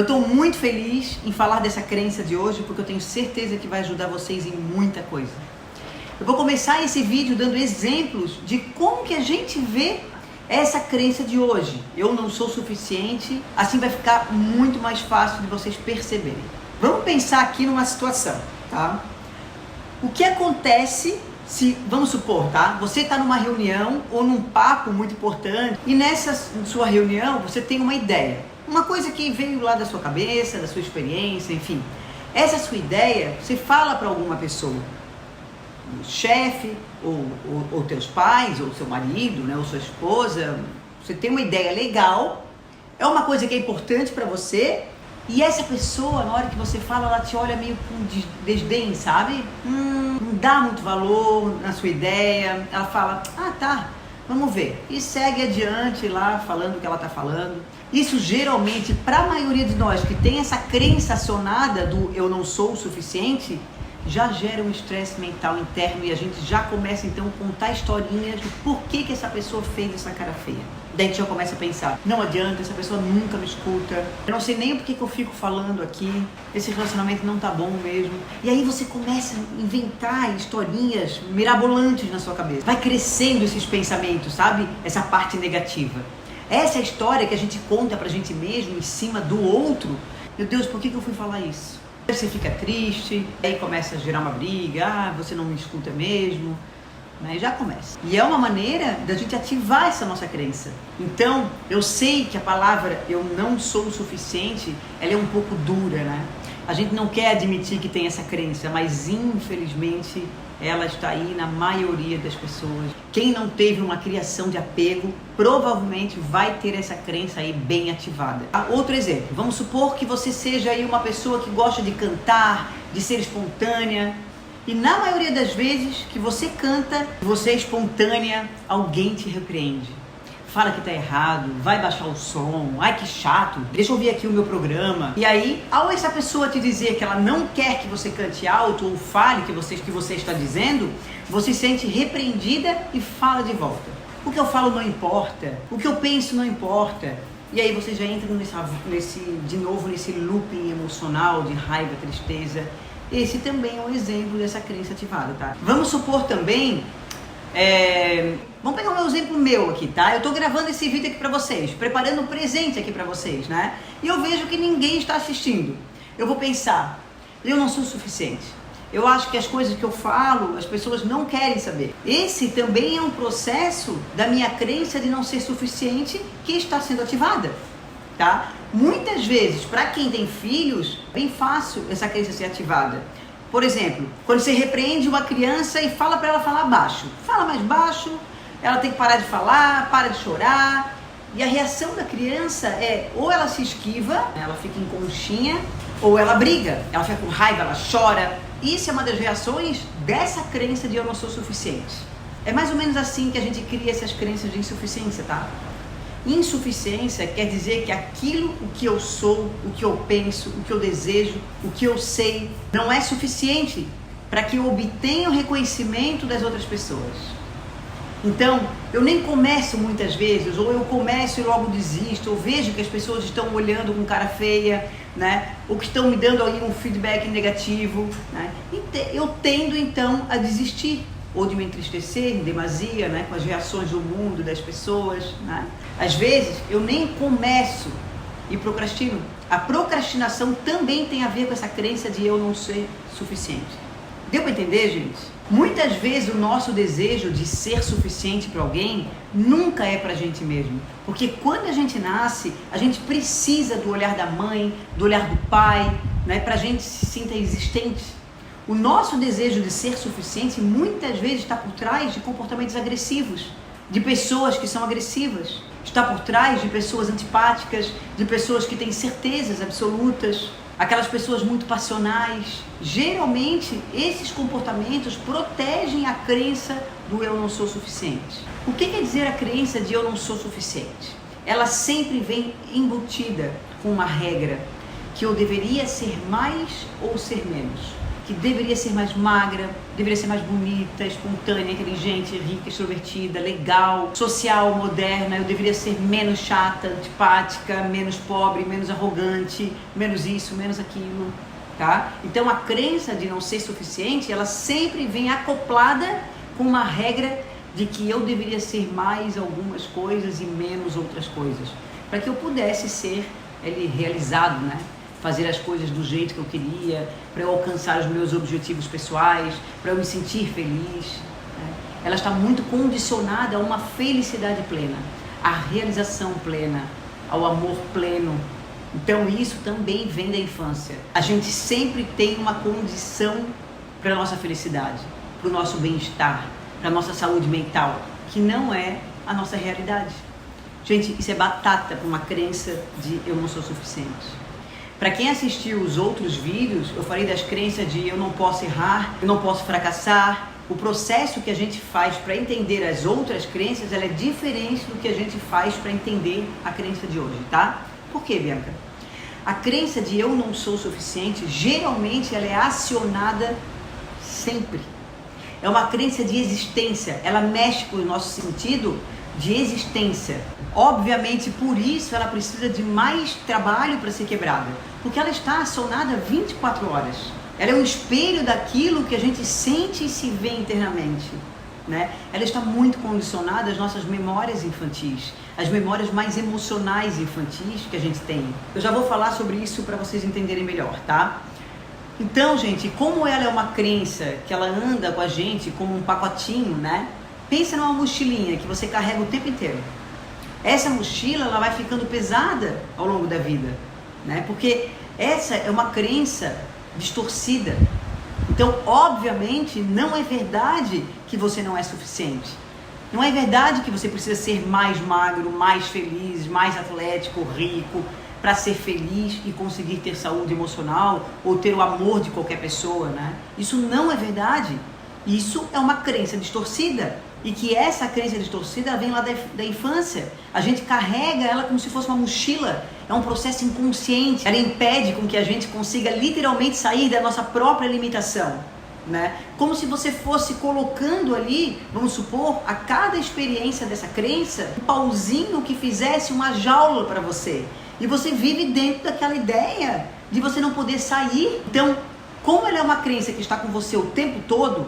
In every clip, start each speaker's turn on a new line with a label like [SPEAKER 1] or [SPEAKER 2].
[SPEAKER 1] Eu estou muito feliz em falar dessa crença de hoje, porque eu tenho certeza que vai ajudar vocês em muita coisa. Eu vou começar esse vídeo dando exemplos de como que a gente vê essa crença de hoje. Eu não sou suficiente, assim vai ficar muito mais fácil de vocês perceberem. Vamos pensar aqui numa situação, tá? O que acontece se, vamos supor, tá? Você está numa reunião ou num papo muito importante e nessa sua reunião você tem uma ideia. Uma coisa que veio lá da sua cabeça, da sua experiência, enfim. Essa sua ideia, você fala para alguma pessoa, o chefe, ou teus pais, ou seu marido, né, ou sua esposa. Você tem uma ideia legal, é uma coisa que é importante para você, e essa pessoa, na hora que você fala, ela te olha meio com desdém, sabe? Não dá muito valor na sua ideia. Ela fala, ah tá, vamos ver. E segue adiante lá, falando o que ela está falando. Isso geralmente, para a maioria de nós que tem essa crença acionada do eu não sou o suficiente, já gera um estresse mental interno e a gente já começa então a contar historinhas de por que essa pessoa fez essa cara feia. Daí a gente já começa a pensar, não adianta, essa pessoa nunca me escuta, eu não sei nem por que eu fico falando aqui, esse relacionamento não tá bom mesmo. E aí você começa a inventar historinhas mirabolantes na sua cabeça. Vai crescendo esses pensamentos, sabe? Essa parte negativa. Essa é a história que a gente conta pra gente mesmo em cima do outro. Meu Deus, por que eu fui falar isso? Você fica triste, aí começa a gerar uma briga, você não me escuta mesmo, né? Já começa. E é uma maneira da gente ativar essa nossa crença. Então, eu sei que a palavra eu não sou o suficiente, ela é um pouco dura, né? A gente não quer admitir que tem essa crença, mas infelizmente ela está aí na maioria das pessoas. Quem não teve uma criação de apego, provavelmente vai ter essa crença aí bem ativada. Outro exemplo, vamos supor que você seja aí uma pessoa que gosta de cantar, de ser espontânea, e na maioria das vezes que você canta, você é espontânea, alguém te repreende. Fala que tá errado, vai baixar o som, ai que chato, deixa eu ouvir aqui o meu programa. E aí, ao essa pessoa te dizer que ela não quer que você cante alto ou fale que você está dizendo, você se sente repreendida e fala de volta. O que eu falo não importa, o que eu penso não importa. E aí você já entra de novo nesse looping emocional de raiva, tristeza. Esse também é um exemplo dessa crença ativada, tá? Vamos supor também... Vamos pegar um exemplo meu aqui, tá? Eu tô gravando esse vídeo aqui pra vocês, preparando um presente aqui pra vocês, né? E eu vejo que ninguém está assistindo. Eu vou pensar, eu não sou suficiente. Eu acho que as coisas que eu falo, as pessoas não querem saber. Esse também é um processo da minha crença de não ser suficiente que está sendo ativada, tá? Muitas vezes, para quem tem filhos, é bem fácil essa crença ser ativada. Por exemplo, quando você repreende uma criança e fala para ela falar baixo. Fala mais baixo, ela tem que parar de falar, para de chorar. E a reação da criança é ou ela se esquiva, ela fica em conchinha, ou ela briga, ela fica com raiva, ela chora. Isso é uma das reações dessa crença de eu não sou suficiente. É mais ou menos assim que a gente cria essas crenças de insuficiência, tá? Insuficiência quer dizer que aquilo o que eu sou, o que eu penso, o que eu desejo, o que eu sei, não é suficiente para que eu obtenha o reconhecimento das outras pessoas. Então, eu nem começo muitas vezes, ou eu começo e logo desisto, ou vejo que as pessoas estão olhando com cara feia, né? Ou que estão me dando aí um feedback negativo, né? E eu tendo então a desistir, ou de me entristecer em demasia, né, com as reações do mundo, das pessoas, né? Às vezes eu nem começo e procrastino. A procrastinação também tem a ver com essa crença de eu não ser suficiente. Deu para entender, gente? Muitas vezes o nosso desejo de ser suficiente para alguém nunca é para a gente mesmo. Porque quando a gente nasce, a gente precisa do olhar da mãe, do olhar do pai, né, para a gente se sinta existente. O nosso desejo de ser suficiente muitas vezes está por trás de comportamentos agressivos, de pessoas que são agressivas, está por trás de pessoas antipáticas, de pessoas que têm certezas absolutas, aquelas pessoas muito passionais. Geralmente, esses comportamentos protegem a crença do eu não sou suficiente. O que quer dizer a crença de eu não sou suficiente? Ela sempre vem embutida com uma regra, que eu deveria ser mais ou ser menos. que deveria ser mais magra, deveria ser mais bonita, espontânea, inteligente, rica, extrovertida, legal, social, moderna. Eu deveria ser menos chata, antipática, menos pobre, menos arrogante, menos isso, menos aquilo, tá? Então a crença de não ser suficiente, ela sempre vem acoplada com uma regra de que eu deveria ser mais algumas coisas e menos outras coisas, para que eu pudesse ser realizado, né? Fazer as coisas do jeito que eu queria, para eu alcançar os meus objetivos pessoais, para eu me sentir feliz, né? Ela está muito condicionada a uma felicidade plena, à realização plena, ao amor pleno. Então isso também vem da infância. A gente sempre tem uma condição para a nossa felicidade, para o nosso bem-estar, para a nossa saúde mental, que não é a nossa realidade. Gente, isso é batata para uma crença de eu não sou suficiente. Para quem assistiu os outros vídeos, eu falei das crenças de eu não posso errar, eu não posso fracassar. O processo que a gente faz para entender as outras crenças, ela é diferente do que a gente faz para entender a crença de hoje, tá? Por quê, Bianca? A crença de eu não sou suficiente, geralmente ela é acionada sempre. É uma crença de existência, ela mexe com o nosso sentido de existência. Obviamente, por isso ela precisa de mais trabalho para ser quebrada, porque ela está acionada 24 horas. Ela é um espelho daquilo que a gente sente e se vê internamente, né? Ela está muito condicionada às nossas memórias infantis, às memórias mais emocionais infantis que a gente tem. Eu já vou falar sobre isso para vocês entenderem melhor, tá? Então, gente, como ela é uma crença que ela anda com a gente como um pacotinho, né? Pensa numa mochilinha que você carrega o tempo inteiro. Essa mochila, ela vai ficando pesada ao longo da vida, né? Porque essa é uma crença distorcida. Então, obviamente, não é verdade que você não é suficiente. Não é verdade que você precisa ser mais magro, mais feliz, mais atlético, rico, para ser feliz e conseguir ter saúde emocional ou ter o amor de qualquer pessoa, né? Isso não é verdade. Isso é uma crença distorcida. E que essa crença distorcida vem lá da infância. A gente carrega ela como se fosse uma mochila. É um processo inconsciente. Ela impede com que a gente consiga literalmente sair da nossa própria limitação, né? Como se você fosse colocando ali, vamos supor, a cada experiência dessa crença, um pauzinho que fizesse uma jaula para você. E você vive dentro daquela ideia de você não poder sair. Então, como ela é uma crença que está com você o tempo todo,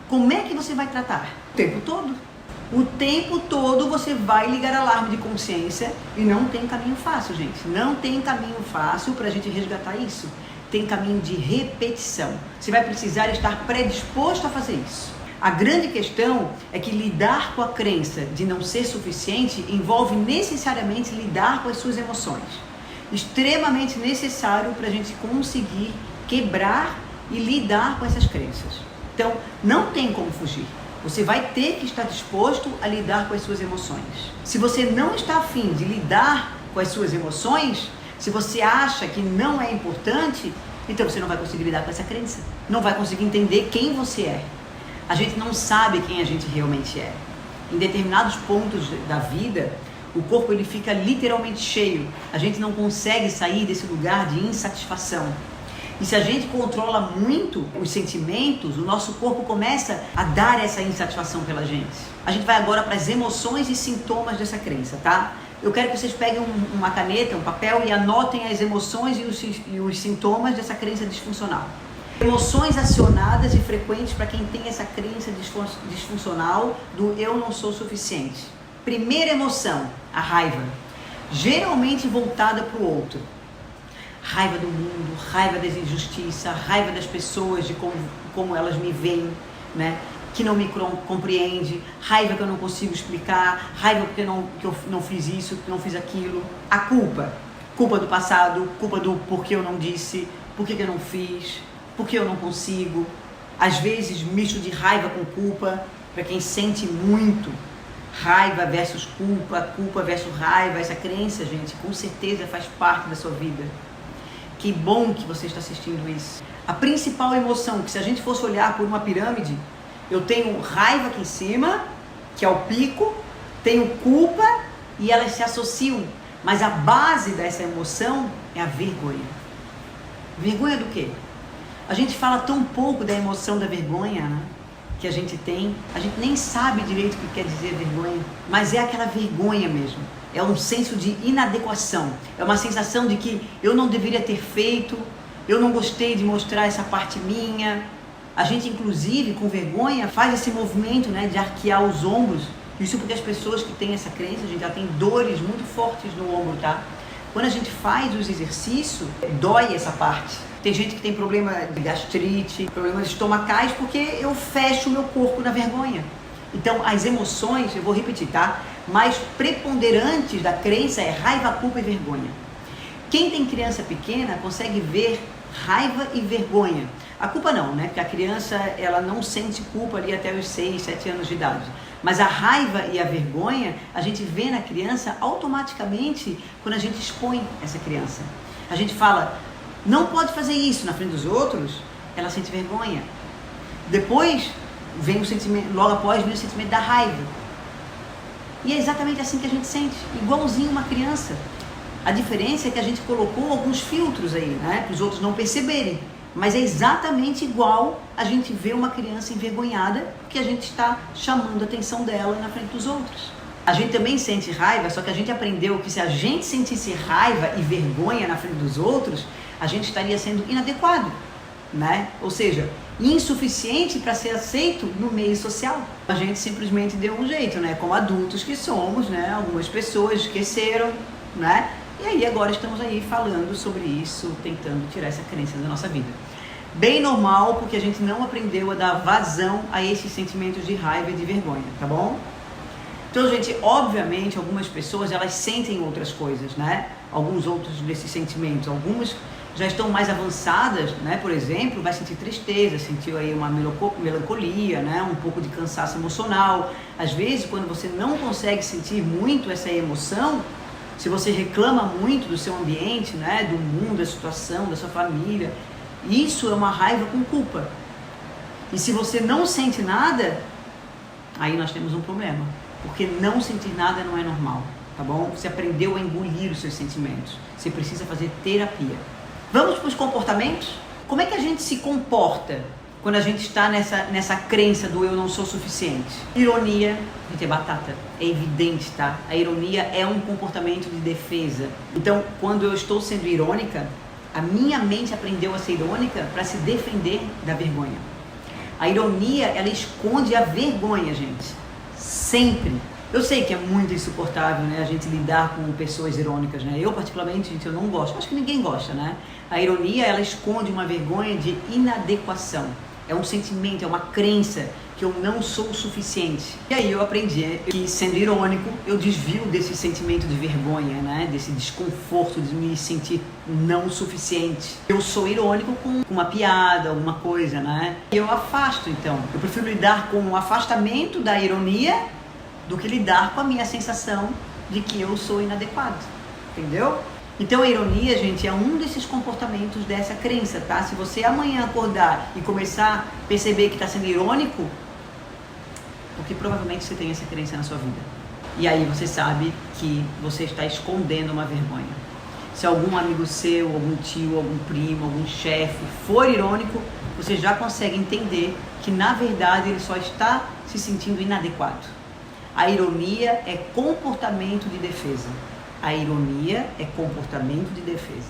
[SPEAKER 1] como é que você vai tratar? O tempo todo. O tempo todo você vai ligar alarme de consciência e não tem caminho fácil, gente. Não tem caminho fácil para a gente resgatar isso. Tem caminho de repetição. Você vai precisar estar predisposto a fazer isso. A grande questão é que lidar com a crença de não ser suficiente envolve necessariamente lidar com as suas emoções. Extremamente necessário para a gente conseguir quebrar e lidar com essas crenças. Então, não tem como fugir. Você vai ter que estar disposto a lidar com as suas emoções. Se você não está afim de lidar com as suas emoções, se você acha que não é importante, então você não vai conseguir lidar com essa crença. Não vai conseguir entender quem você é. A gente não sabe quem a gente realmente é. Em determinados pontos da vida, o corpo ele fica literalmente cheio. A gente não consegue sair desse lugar de insatisfação. E se a gente controla muito os sentimentos, o nosso corpo começa a dar essa insatisfação pela gente. A gente vai agora para as emoções e sintomas dessa crença, tá? Eu quero que vocês peguem uma caneta, um papel e anotem as emoções e os sintomas dessa crença disfuncional. Emoções acionadas e frequentes para quem tem essa crença disfuncional do eu não sou suficiente. Primeira emoção, a raiva. Geralmente voltada para o outro. Raiva do mundo, raiva das injustiças, raiva das pessoas, de como elas me veem, né? Que não me compreende, raiva que eu não consigo explicar, raiva que eu não fiz isso, que não fiz aquilo. A culpa do passado, culpa do porquê eu não disse, porquê que eu não fiz, porquê eu não consigo. Às vezes misto de raiva com culpa, para quem sente muito. Raiva versus culpa, culpa versus raiva, essa crença, gente, com certeza faz parte da sua vida. Que bom que você está assistindo isso. A principal emoção, que se a gente fosse olhar por uma pirâmide, eu tenho raiva aqui em cima, que é o pico, tenho culpa e elas se associam. Mas a base dessa emoção é a vergonha. Vergonha do quê? A gente fala tão pouco da emoção da vergonha, né, que a gente tem. A gente nem sabe direito o que quer dizer vergonha, mas é aquela vergonha mesmo. É um senso de inadequação. É uma sensação de que eu não deveria ter feito, eu não gostei de mostrar essa parte minha. A gente, inclusive, com vergonha, faz esse movimento, né, de arquear os ombros. Isso porque as pessoas que têm essa crença, a gente já tem dores muito fortes no ombro, tá? Quando a gente faz os exercícios, dói essa parte. Tem gente que tem problema de gastrite, problemas estomacais, porque eu fecho o meu corpo na vergonha. Então, as emoções, eu vou repetir, tá? Mais preponderantes da crença é raiva, culpa e vergonha. Quem tem criança pequena consegue ver raiva e vergonha. A culpa não, né? Porque a criança, ela não sente culpa ali até os 6, 7 anos de idade. Mas a raiva e a vergonha, a gente vê na criança automaticamente quando a gente expõe essa criança. A gente fala, não pode fazer isso na frente dos outros, ela sente vergonha. Depois vem o sentimento, logo após vem o sentimento da raiva. E é exatamente assim que a gente sente, igualzinho uma criança. A diferença é que a gente colocou alguns filtros aí, né, para os outros não perceberem. Mas é exatamente igual a gente vê uma criança envergonhada, porque a gente está chamando a atenção dela na frente dos outros. A gente também sente raiva, só que a gente aprendeu que se a gente sentisse raiva e vergonha na frente dos outros, a gente estaria sendo inadequado, né? Ou seja, insuficiente para ser aceito no meio social. A gente simplesmente deu um jeito, né? Como adultos que somos, né? Algumas pessoas esqueceram, né? E aí agora estamos aí falando sobre isso, tentando tirar essa crença da nossa vida. Bem normal, porque a gente não aprendeu a dar vazão a esses sentimentos de raiva e de vergonha, tá bom? Então, gente, obviamente, algumas pessoas, elas sentem outras coisas, né? Alguns outros desses sentimentos, algumas já estão mais avançadas, né? Por exemplo, vai sentir tristeza, sentiu aí uma melancolia, né? Um pouco de cansaço emocional. Às vezes, quando você não consegue sentir muito essa emoção, se você reclama muito do seu ambiente, né? Do mundo, da situação, da sua família, isso é uma raiva com culpa. E se você não sente nada, aí nós temos um problema. Porque não sentir nada não é normal, tá bom? Você aprendeu a engolir os seus sentimentos. Você precisa fazer terapia. Vamos para os comportamentos? Como é que a gente se comporta quando a gente está nessa crença do eu não sou suficiente? Ironia, gente, é batata, é evidente, tá? A ironia é um comportamento de defesa. Então, quando eu estou sendo irônica, a minha mente aprendeu a ser irônica para se defender da vergonha. A ironia, ela esconde a vergonha, gente. Sempre. Eu sei que é muito insuportável, né, a gente lidar com pessoas irônicas, né? Eu, particularmente, gente, eu não gosto. Acho que ninguém gosta, né? A ironia, ela esconde uma vergonha de inadequação. É um sentimento, é uma crença que eu não sou o suficiente. E aí eu aprendi que, sendo irônico, eu desvio desse sentimento de vergonha, né? Desse desconforto de me sentir não suficiente. Eu sou irônico com uma piada, alguma coisa, né? E eu afasto, então. Eu prefiro lidar com o afastamento da ironia do que lidar com a minha sensação de que eu sou inadequado. Entendeu? Então a ironia, gente, é um desses comportamentos dessa crença, tá? Se você amanhã acordar e começar a perceber que está sendo irônico, porque provavelmente você tem essa crença na sua vida. E aí você sabe que você está escondendo uma vergonha. Se algum amigo seu, algum tio, algum primo, algum chefe for irônico, você já consegue entender que na verdade ele só está se sentindo inadequado. A ironia é comportamento de defesa. A ironia é comportamento de defesa.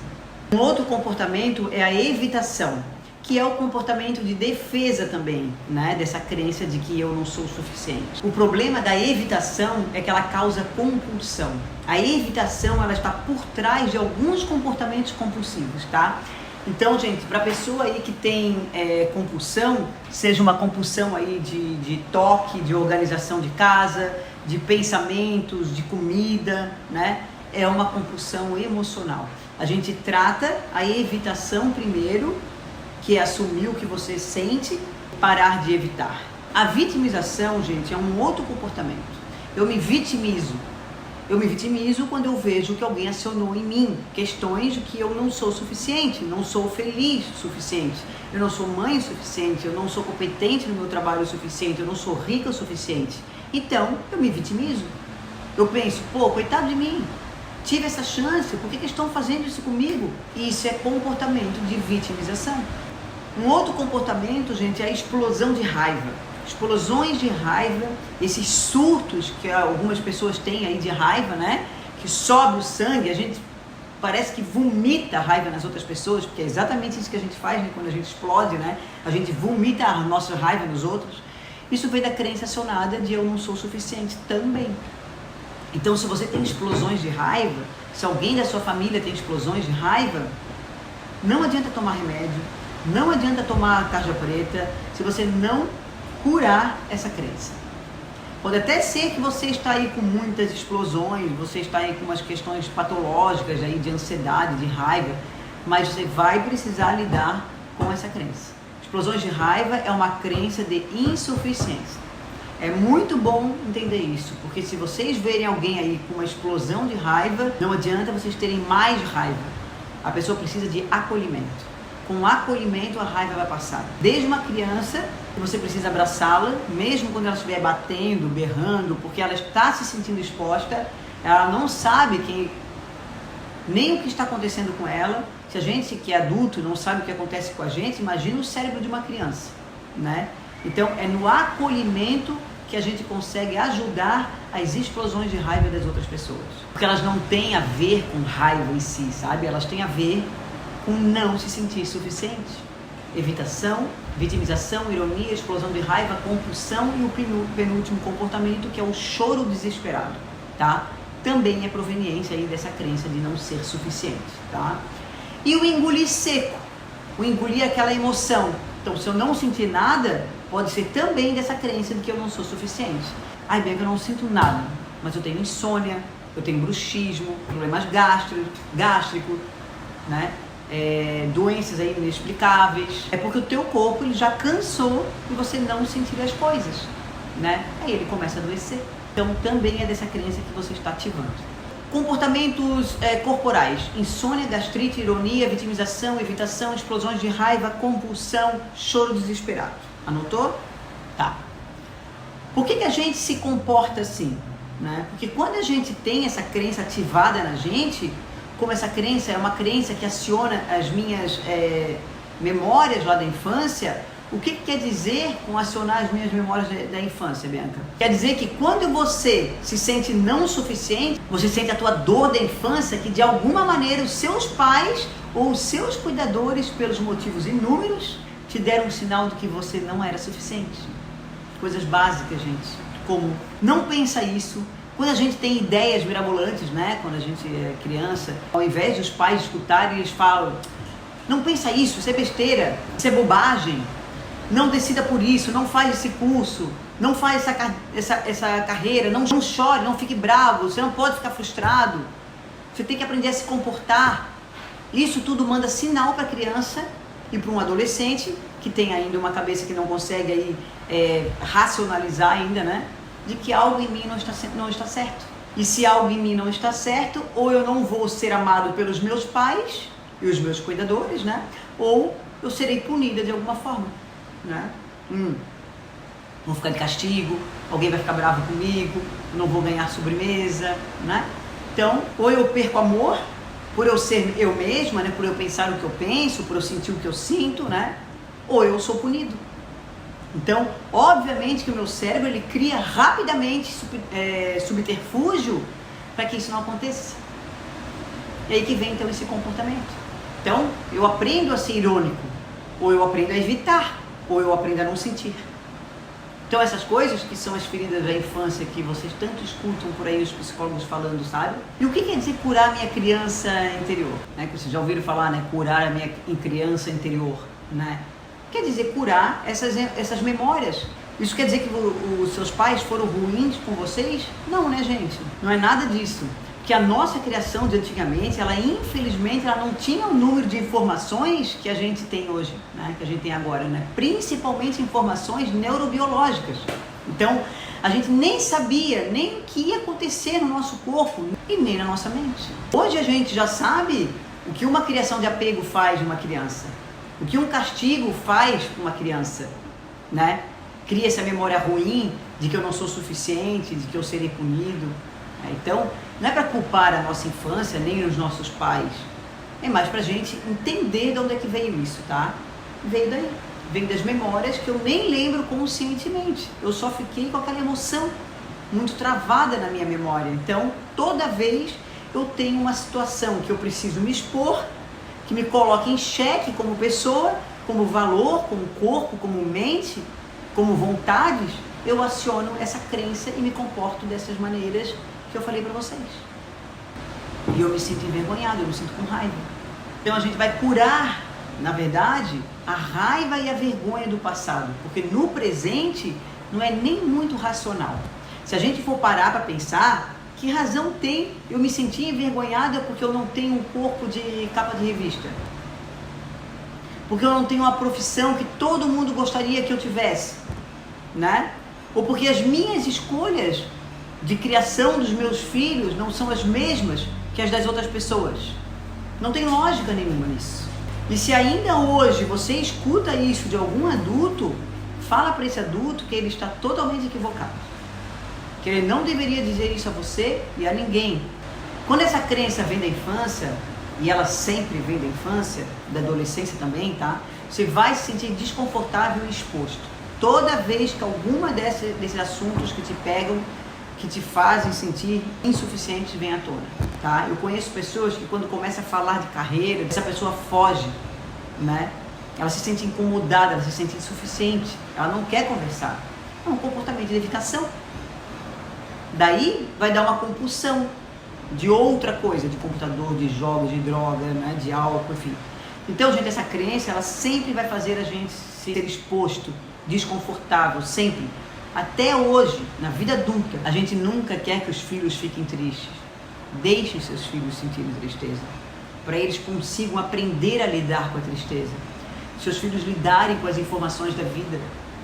[SPEAKER 1] Um outro comportamento é a evitação, que é o comportamento de defesa também, né? Dessa crença de que eu não sou o suficiente. O problema da evitação é que ela causa compulsão. A evitação, ela está por trás de alguns comportamentos compulsivos, tá? Então, gente, para a pessoa aí que tem compulsão, seja uma compulsão aí de toque, de organização de casa, de pensamentos, de comida, né? É uma compulsão emocional. A gente trata a evitação primeiro, que é assumir o que você sente, parar de evitar. A vitimização, gente, é um outro comportamento. Eu me vitimizo. Eu me vitimizo quando eu vejo que alguém acionou em mim questões de que eu não sou suficiente, não sou feliz o suficiente, eu não sou mãe o suficiente, eu não sou competente no meu trabalho o suficiente, eu não sou rica o suficiente. Então, eu me vitimizo. Eu penso, pô, coitado de mim, tive essa chance, por que estão fazendo isso comigo? Isso é comportamento de vitimização. Um outro comportamento, gente, é a explosão de raiva. Explosões de raiva, esses surtos que algumas pessoas têm aí de raiva, né? Que sobe o sangue, a gente parece que vomita a raiva nas outras pessoas, porque é exatamente isso que a gente faz, né? Quando a gente explode, né? A gente vomita a nossa raiva nos outros. Isso vem da crença acionada de eu não sou suficiente também. Então, se você tem explosões de raiva, se alguém da sua família tem explosões de raiva, não adianta tomar remédio, não adianta tomar tarja preta, se você não curar essa crença. Pode até ser que você está aí com muitas explosões, você está aí com umas questões patológicas aí de ansiedade, de raiva, mas você vai precisar lidar com essa crença. Explosões de raiva é uma crença de insuficiência. É muito bom entender isso, porque se vocês verem alguém aí com uma explosão de raiva, não adianta vocês terem mais raiva. A pessoa precisa de acolhimento. Com acolhimento a raiva vai passar. Desde uma criança, você precisa abraçá-la, mesmo quando ela estiver batendo, berrando, porque ela está se sentindo exposta, ela não sabe nem o que está acontecendo com ela. Se a gente que é adulto não sabe o que acontece com a gente, imagina o cérebro de uma criança, né? Então é no acolhimento que a gente consegue ajudar as explosões de raiva das outras pessoas. Porque elas não têm a ver com raiva em si, sabe? Elas têm a ver com não se sentir suficiente. Evitação, vitimização, ironia, explosão de raiva, compulsão e o penúltimo comportamento, que é o choro desesperado, tá? Também é proveniência aí dessa crença de não ser suficiente, tá? E o engolir seco, o engolir aquela emoção. Então, se eu não sentir nada, pode ser também dessa crença de que eu não sou suficiente. Ai, Bianca, eu não sinto nada, mas eu tenho insônia, eu tenho bruxismo, problemas gástricos, né? Doenças aí inexplicáveis. É porque o teu corpo ele já cansou de você não sentir as coisas, né? Aí ele começa a adoecer. Então também é dessa crença que você está ativando. Comportamentos corporais: insônia, gastrite, ironia, vitimização, evitação, explosões de raiva, compulsão, choro desesperado. Anotou? Tá. Por que a gente se comporta assim, né? Porque quando a gente tem essa crença ativada na gente, como essa crença é uma crença que aciona as minhas memórias lá da infância, o que quer dizer com acionar as minhas memórias da infância, Bianca? Quer dizer que quando você se sente não suficiente, você sente a tua dor da infância, que de alguma maneira os seus pais ou os seus cuidadores, pelos motivos inúmeros, te deram um sinal de que você não era suficiente. Coisas básicas, gente, como não pensa isso. Quando a gente tem ideias mirabolantes, né? Quando a gente é criança, ao invés dos pais escutarem, eles falam: não pensa isso é besteira, isso é bobagem, não decida por isso, não faz esse curso, não faz essa carreira, não chore, não fique bravo, você não pode ficar frustrado, você tem que aprender a se comportar. Isso tudo manda sinal para a criança e para um adolescente que tem ainda uma cabeça que não consegue aí, racionalizar ainda, né? De que algo em mim não está certo. E se algo em mim não está certo, ou eu não vou ser amado pelos meus pais e os meus cuidadores, né? Ou eu serei punida de alguma forma, né? Vou ficar de castigo, alguém vai ficar bravo comigo, eu não vou ganhar sobremesa, né? Então, ou eu perco amor, por eu ser eu mesma, né? Por eu pensar o que eu penso, por eu sentir o que eu sinto, né? Ou eu sou punido. Então, obviamente que o meu cérebro ele cria rapidamente subterfúgio para que isso não aconteça. E aí que vem então esse comportamento. Então, eu aprendo a ser irônico, ou eu aprendo a evitar, ou eu aprendo a não sentir. Então, essas coisas que são as feridas da infância que vocês tanto escutam por aí os psicólogos falando, sabe? E o que quer dizer curar a minha criança interior? Né? Que vocês já ouviram falar, né? Curar a minha criança interior, né? Quer dizer curar essas memórias. Isso quer dizer que os seus pais foram ruins com vocês? Não, né, gente? Não é nada disso. Porque a nossa criação de antigamente, ela infelizmente ela não tinha o número de informações que a gente tem hoje, né? Que a gente tem agora, né? Principalmente informações neurobiológicas. Então, a gente nem sabia nem o que ia acontecer no nosso corpo e nem na nossa mente. Hoje a gente já sabe o que uma criação de apego faz numa criança. O que um castigo faz com uma criança, né? Cria essa memória ruim de que eu não sou suficiente, de que eu serei punido. Então, não é para culpar a nossa infância, nem os nossos pais. É mais para a gente entender de onde é que veio isso, tá? veio daí. Veio das memórias que eu nem lembro conscientemente. Eu só fiquei com aquela emoção muito travada na minha memória. Então, toda vez eu tenho uma situação que eu preciso me expor, que me coloca em xeque como pessoa, como valor, como corpo, como mente, como vontades, eu aciono essa crença e me comporto dessas maneiras que eu falei para vocês. E eu me sinto envergonhado, eu me sinto com raiva. Então a gente vai curar, na verdade, a raiva e a vergonha do passado, porque no presente não é nem muito racional. Se a gente for parar para pensar, que razão tem eu me sentir envergonhada porque eu não tenho um corpo de capa de revista? Porque eu não tenho uma profissão que todo mundo gostaria que eu tivesse, né? Ou porque as minhas escolhas de criação dos meus filhos não são as mesmas que as das outras pessoas. Não tem lógica nenhuma nisso. E se ainda hoje você escuta isso de algum adulto, fala para esse adulto que ele está totalmente equivocado. Que ele não deveria dizer isso a você e a ninguém. Quando essa crença vem da infância, e ela sempre vem da infância, da adolescência também, tá? Você vai se sentir desconfortável e exposto. Toda vez que alguma desses assuntos que te pegam, que te fazem sentir insuficiente, vem à tona, tá? Eu conheço pessoas que quando começa a falar de carreira, essa pessoa foge, né? Ela se sente incomodada, ela se sente insuficiente, ela não quer conversar. É um comportamento de evitação. Daí vai dar uma compulsão de outra coisa, de computador, de jogos, de droga, né, de álcool, enfim. Então, gente, essa crença, ela sempre vai fazer a gente ser exposto, desconfortável, sempre. Até hoje, na vida adulta, a gente nunca quer que os filhos fiquem tristes. Deixe seus filhos sentirem tristeza, para eles consigam aprender a lidar com a tristeza. Seus filhos lidarem com as informações da vida,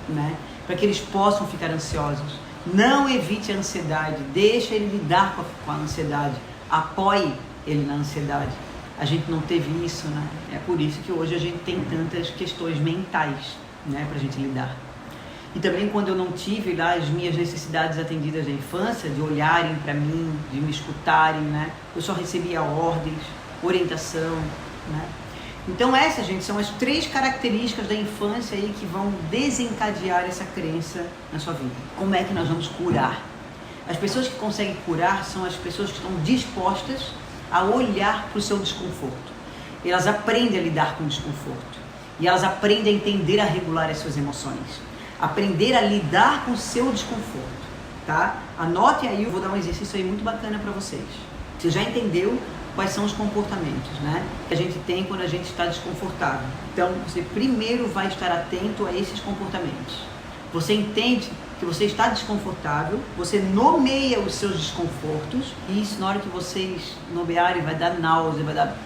[SPEAKER 1] né, para que eles possam ficar ansiosos. Não evite a ansiedade, deixa ele lidar com a ansiedade, apoie ele na ansiedade. A gente não teve isso, né? É por isso que hoje a gente tem tantas questões mentais, né, pra gente lidar. E também quando eu não tive lá as minhas necessidades atendidas na infância, de olharem para mim, de me escutarem, né? Eu só recebia ordens, orientação, né? Então essas, gente, são as 3 características da infância aí que vão desencadear essa crença na sua vida. Como é que nós vamos curar? As pessoas que conseguem curar são as pessoas que estão dispostas a olhar para o seu desconforto. Elas aprendem a lidar com o desconforto. E elas aprendem a entender, a regular as suas emoções. Aprender a lidar com o seu desconforto, tá? Anote aí, eu vou dar um exercício aí muito bacana para vocês. Você já entendeu quais são os comportamentos, né, que a gente tem quando a gente está desconfortável. Então, você primeiro vai estar atento a esses comportamentos. Você entende que você está desconfortável, você nomeia os seus desconfortos, e isso, na hora que vocês nomearem, vai dar náusea, vai dar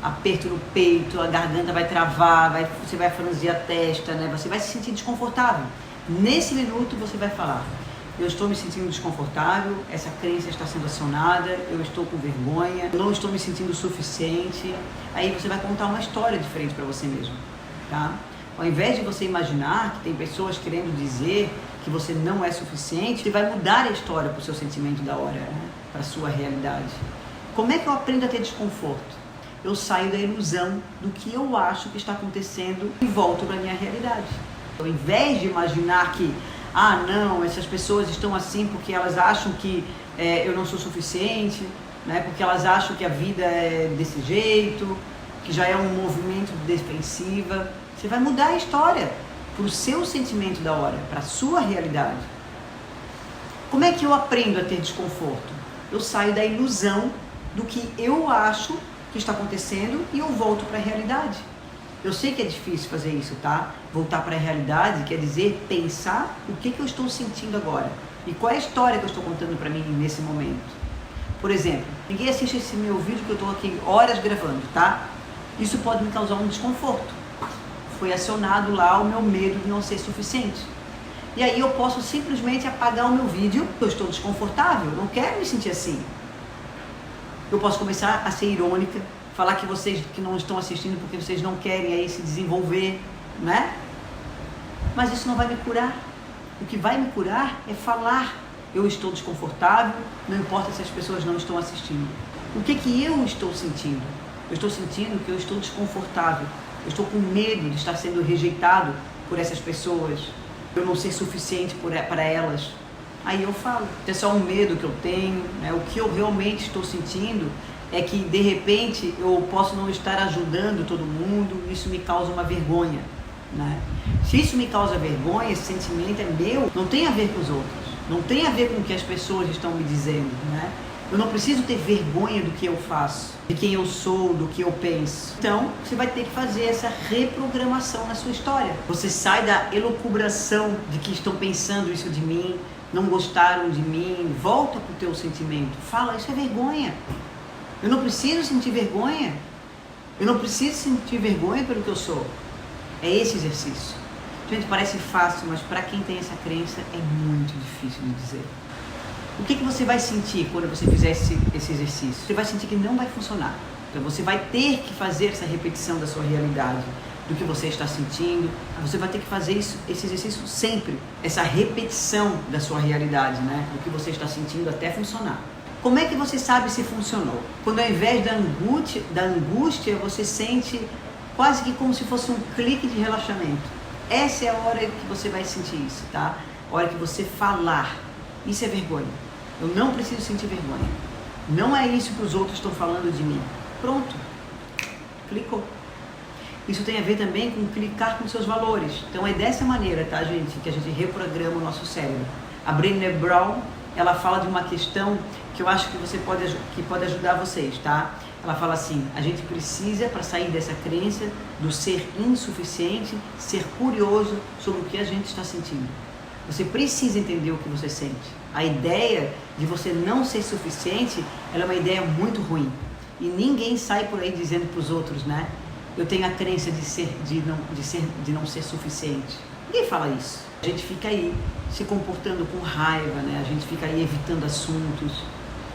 [SPEAKER 1] aperto no peito, a garganta vai travar, você vai franzir a testa, né, você vai se sentir desconfortável. Nesse minuto, você vai falar: eu estou me sentindo desconfortável, essa crença está sendo acionada, eu estou com vergonha, eu não estou me sentindo suficiente. Aí você vai contar uma história diferente para você mesmo, tá? Ao invés de você imaginar que tem pessoas querendo dizer que você não é suficiente, você vai mudar a história para o seu sentimento da hora, né? Para a sua realidade. Como é que eu aprendo a ter desconforto? Eu saio da ilusão do que eu acho que está acontecendo e volto para a minha realidade. Ao invés de imaginar que não, essas pessoas estão assim porque elas acham que eu não sou suficiente, né? Porque elas acham que a vida é desse jeito, que já é um movimento de defensiva. Você vai mudar a história para o seu sentimento da hora, para a sua realidade. Como é que eu aprendo a ter desconforto? Eu saio da ilusão do que eu acho que está acontecendo e eu volto para a realidade. Eu sei que é difícil fazer isso, tá? Voltar para a realidade quer dizer pensar o que eu estou sentindo agora e qual é a história que eu estou contando para mim nesse momento. Por exemplo, ninguém assiste esse meu vídeo que eu estou aqui horas gravando, tá? Isso pode me causar um desconforto. Foi acionado lá o meu medo de não ser suficiente. E aí eu posso simplesmente apagar o meu vídeo, eu estou desconfortável, não quero me sentir assim. Eu posso começar a ser irônica, falar que vocês que não estão assistindo porque vocês não querem aí se desenvolver, né? Mas isso não vai me curar. O que vai me curar é falar: eu estou desconfortável, não importa se as pessoas não estão assistindo. O que eu estou sentindo? Eu estou sentindo que eu estou desconfortável. Eu estou com medo de estar sendo rejeitado por essas pessoas. Eu não ser suficiente para elas. Aí eu falo, é só um medo que eu tenho, né? O que eu realmente estou sentindo é que de repente eu posso não estar ajudando todo mundo, isso me causa uma vergonha, né? Se isso me causa vergonha, esse sentimento é meu, não tem a ver com os outros, não tem a ver com o que as pessoas estão me dizendo, né? Eu não preciso ter vergonha do que eu faço, de quem eu sou, do que eu penso. Então, você vai ter que fazer essa reprogramação na sua história. Você sai da elucubração de que estão pensando isso de mim, não gostaram de mim, volta para o teu sentimento. Fala, isso é vergonha. Eu não preciso sentir vergonha. Eu não preciso sentir vergonha pelo que eu sou. É esse exercício. Gente, parece fácil, mas para quem tem essa crença é muito difícil de dizer. O que você vai sentir quando você fizer esse exercício? Você vai sentir que não vai funcionar. Então você vai ter que fazer essa repetição da sua realidade, do que você está sentindo. Você vai ter que fazer esse exercício sempre. Essa repetição da sua realidade, né? Do que você está sentindo até funcionar. Como é que você sabe se funcionou? Quando ao invés da angústia você sente quase que como se fosse um clique de relaxamento. Essa é a hora que você vai sentir isso, tá? A hora que você falar. Isso é vergonha. Eu não preciso sentir vergonha. Não é isso que os outros estão falando de mim. Pronto. Clicou. Isso tem a ver também com clicar com seus valores. Então é dessa maneira, tá, gente, que a gente reprograma o nosso cérebro. A Brené Brown, ela fala de uma questão que eu acho que pode ajudar vocês, tá? Ela fala assim, a gente precisa, para sair dessa crença do ser insuficiente, ser curioso sobre o que a gente está sentindo. Você precisa entender o que você sente. A ideia de você não ser suficiente, ela é uma ideia muito ruim. E ninguém sai por aí dizendo para os outros, né? Eu tenho a crença de não ser suficiente. Ninguém fala isso. A gente fica aí se comportando com raiva, né? A gente fica aí evitando assuntos.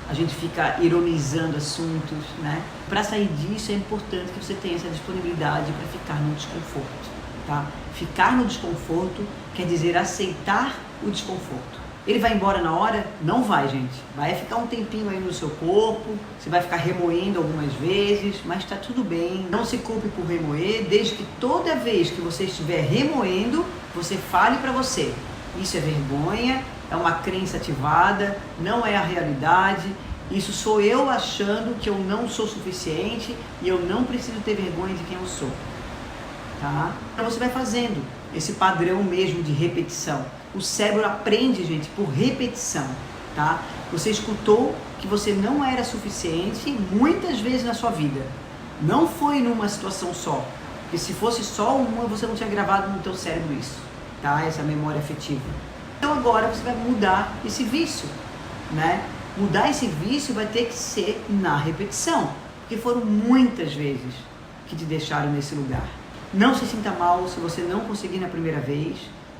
[SPEAKER 1] A gente fica ironizando assuntos, né? Para sair disso é importante que você tenha essa disponibilidade para ficar no desconforto, tá? Ficar no desconforto quer dizer aceitar o desconforto. Ele vai embora na hora? Não vai, gente. Vai ficar um tempinho aí no seu corpo, você vai ficar remoendo algumas vezes, mas está tudo bem. Não se culpe por remoer, desde que toda vez que você estiver remoendo, você fale para você. Isso é vergonha, é uma crença ativada, não é a realidade. Isso sou eu achando que eu não sou suficiente e eu não preciso ter vergonha de quem eu sou. Tá? Então você vai fazendo esse padrão mesmo de repetição. O cérebro aprende, gente, por repetição, tá? Você escutou que você não era suficiente muitas vezes na sua vida. Não foi numa situação só. Porque se fosse só uma, você não tinha gravado no teu cérebro isso, tá? Essa memória afetiva. Então agora você vai mudar esse vício, né? Mudar esse vício vai ter que ser na repetição. Porque foram muitas vezes que te deixaram nesse lugar. Não se sinta mal se você não conseguir na primeira vez,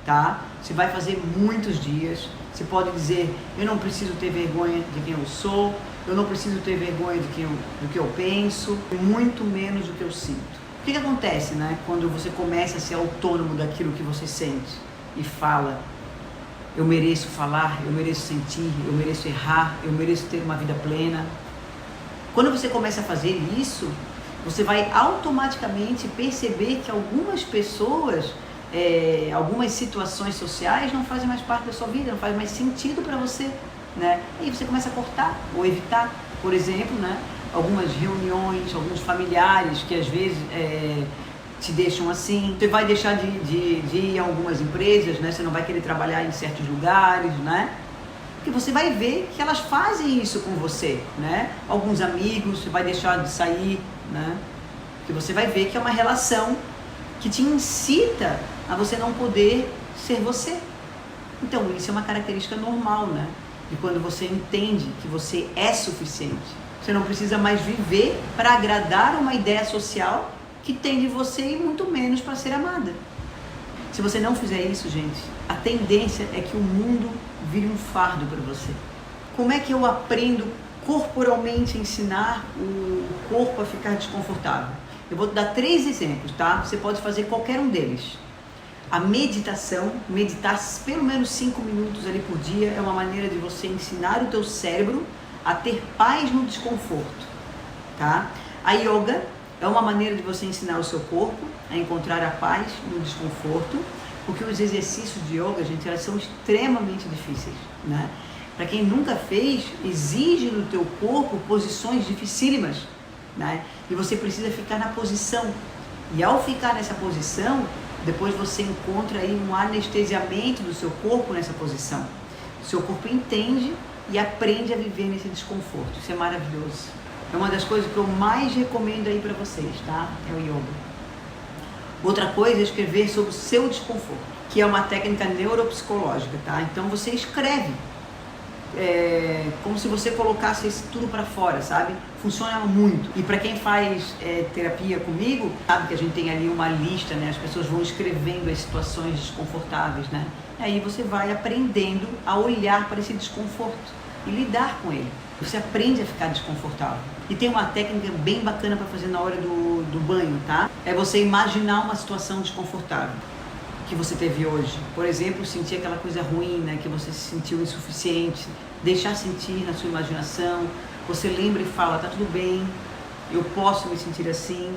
[SPEAKER 1] tá? Você vai fazer muitos dias. Você pode dizer, eu não preciso ter vergonha de quem eu sou, eu não preciso ter vergonha do que eu penso, muito menos do que eu sinto. O que acontece, né? Quando você começa a ser autônomo daquilo que você sente e fala, eu mereço falar, eu mereço sentir, eu mereço errar, eu mereço ter uma vida plena. Quando você começa a fazer isso, você vai automaticamente perceber que algumas pessoas, algumas situações sociais não fazem mais parte da sua vida, não faz mais sentido para você, né? E você começa a cortar ou evitar, por exemplo, né? Algumas reuniões, alguns familiares que às vezes te deixam assim. Você vai deixar de ir em algumas empresas, né? Você não vai querer trabalhar em certos lugares, né? Porque você vai ver que elas fazem isso com você, né? Alguns amigos, você vai deixar de sair, né? Porque você vai ver que é uma relação que te incita a você não poder ser você. Então, isso é uma característica normal, né? De quando você entende que você é suficiente. Você não precisa mais viver para agradar uma ideia social que tem de você e muito menos para ser amada. Se você não fizer isso, gente, a tendência é que o mundo vire um fardo para você. Como é que eu aprendo corporalmente a ensinar o corpo a ficar desconfortável? Eu vou te dar 3 exemplos, tá? Você pode fazer qualquer um deles. A meditação, meditar pelo menos 5 minutos ali por dia, é uma maneira de você ensinar o teu cérebro a ter paz no desconforto, tá? A yoga é uma maneira de você ensinar o seu corpo a encontrar a paz no desconforto, porque os exercícios de yoga, gente, elas são extremamente difíceis, né? Para quem nunca fez, exige do teu corpo posições dificílimas, né? E você precisa ficar na posição. E ao ficar nessa posição, depois você encontra aí um anestesiamento do seu corpo nessa posição. O seu corpo entende e aprende a viver nesse desconforto. Isso é maravilhoso. É uma das coisas que eu mais recomendo aí para vocês, tá? É o yoga. Outra coisa é escrever sobre o seu desconforto, que é uma técnica neuropsicológica, tá? Então você escreve, como se você colocasse isso tudo para fora, sabe? Funciona muito. E para quem faz terapia comigo, sabe que a gente tem ali uma lista, né? As pessoas vão escrevendo as situações desconfortáveis, né? E aí você vai aprendendo a olhar para esse desconforto e lidar com ele. Você aprende a ficar desconfortável. E tem uma técnica bem bacana para fazer na hora do banho, tá? É você imaginar uma situação desconfortável que você teve hoje. Por exemplo, sentir aquela coisa ruim, né? Que você se sentiu insuficiente. Deixar sentir na sua imaginação. Você lembra e fala, tá tudo bem, eu posso me sentir assim,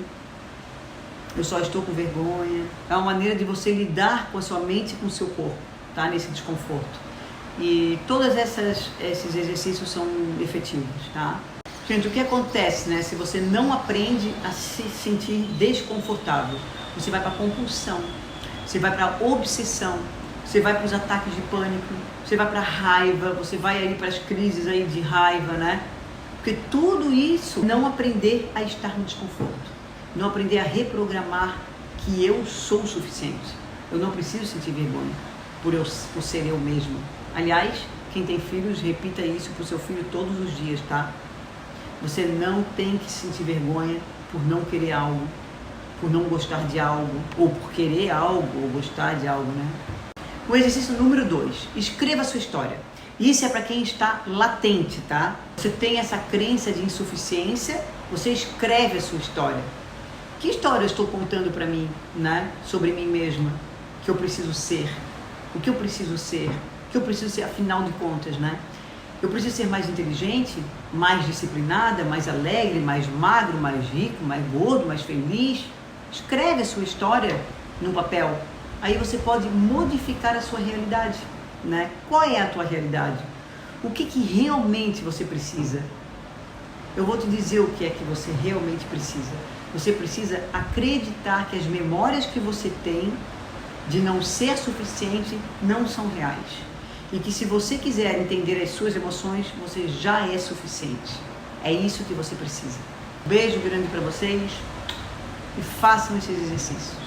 [SPEAKER 1] eu só estou com vergonha. É uma maneira de você lidar com a sua mente e com o seu corpo, tá? Nesse desconforto. E todos esses exercícios são efetivos, tá? Gente, o que acontece, né? Se você não aprende a se sentir desconfortável, você vai para compulsão, você vai para obsessão, você vai para os ataques de pânico, você vai para raiva, você vai aí para as crises aí de raiva, né? Porque tudo isso, não aprender a estar no desconforto, não aprender a reprogramar que eu sou o suficiente, eu não preciso sentir vergonha por ser eu mesmo. Aliás, quem tem filhos, repita isso para o seu filho todos os dias, tá? Você não tem que sentir vergonha por não querer algo, por não gostar de algo, ou por querer algo, ou gostar de algo, né? O exercício número 2, escreva a sua história. Isso é para quem está latente, tá? Você tem essa crença de insuficiência, você escreve a sua história. Que história eu estou contando para mim, né? Sobre mim mesma, que eu preciso ser, o que eu preciso ser, o que eu preciso ser afinal de contas, né? Eu preciso ser mais inteligente, mais disciplinada, mais alegre, mais magro, mais rico, mais gordo, mais feliz. Escreve a sua história no papel. Aí você pode modificar a sua realidade, né? Qual é a tua realidade? O que realmente você precisa? Eu vou te dizer o que é que você realmente precisa. Você precisa acreditar que as memórias que você tem de não ser suficiente não são reais. E que se você quiser entender as suas emoções, você já é suficiente. É isso que você precisa. Beijo grande para vocês e façam esses exercícios.